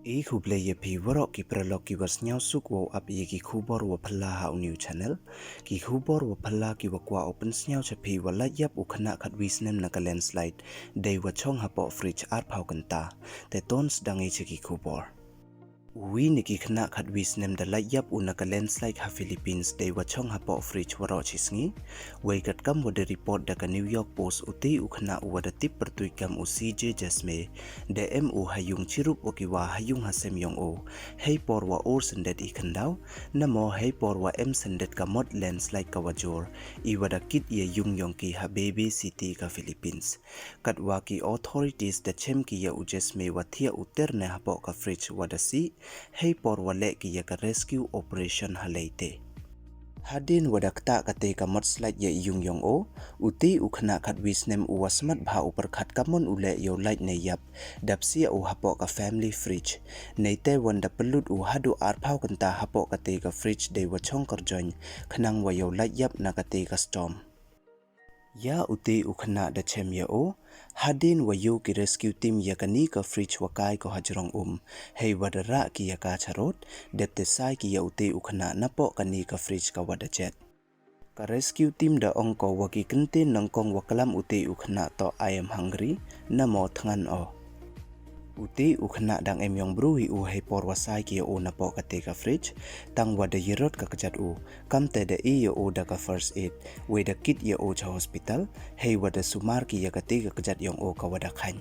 Kublai ye pi warok ki pralok ki was nyau suk wo ap ye ki khubor wa phalla ha new channel ki khubor wa phalla ki wa kwa open nyau chapi wa la yap u khana khat wisnem na ka landslide dei wa chong hapoh fridge ar phau kanta te tons dangi che ki khubor Wi niki khynnah khat wisnem da la yap u na ka landslide ha Philippines dei wa chong hapoh fridge waro chisngi wei kat kam wa de report da ka New York Post uti u khynnah wa da tip pertui kam u CJ Jasme de mu hayung chirup wa ki wa hayung hasem yong o hei por wa or sendet I khandau namo hei por wa sendet ka mod landslide ka wajor I wa da kit ye yung yong ki ha baby city ka Philippines kat wa ki authorities da chem ki ya u Jasme wa thiah uter ne hapoh ka fridge wa da si hei por wa le ki ya ka rescue operation ha leite Hadin wadak ta kate ka mudslide ye yung yong o uti u khynnah khat wisnem u wasmat bha upar khat kamon ule yo light ne yap dapsia u hapoh ka family fridge neite wanda pelut u hadu ar phau kanta hapoh kate ka fridge de wa chong karjoin khnang wa yo light yap na kate ka storm Ya uti u khynnah da chem ya o hadin wa yu ki rescue team ya kani ka fridge wa kai ko hajrong hei wadara ki ya ka charot depte sai ki ya uti u khynnah napo kani ka fridge ka wada jet ka rescue team da ongko wa ki kente nangkong wa kalam uti u khynnah to I am hungry namo thangan o Uti u khynnah dang emyong bru hi u hei por wa sai ki o na po kate ka fridge tang wa da yirot ka kajat u kam te da I o da ka first aid we da kit ye o cha hospital hei wa da sumar ki ya kate ka kajat yong o ka wa da khany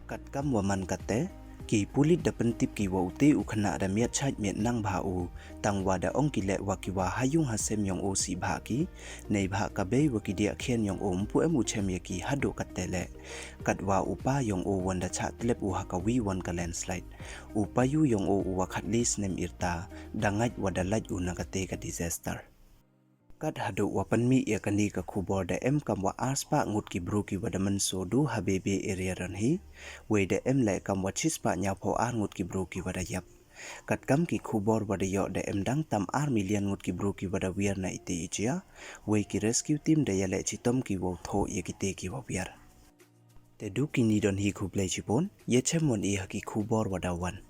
kat kam wa man kate ki pulit da pentip ki wa uti u khynnah da miat chait miat nang bha u tang wa da ong ki le wa ki wa hayung hasem yong o si bha ki nei bha ka be wa ki dia khen yong o mpu emu chem ye ki hado katele kat wa upa yong o wanda cha tlep u ha ka wi wan ka landslide upa yu yong o wa khat lis nem irta dangai wa da laj u na ka te ka disaster kat hadu wa panmi ya kani ka khubor da kam wa arspa ngut ki bru ki wadaman so du habebe area ran hi we da le kam wa chispa nya pho ar ngut ki bru ki wada yap kat kam ki khubor wada yo da dang tam ar million ngut ki bru ki wada wiar na ite ichia we ki rescue team da ya le chitom ki wo tho ye ki te ki wa wiar te du ki ni don hi khublai chipon ye chemon I ha ki khubor wada wan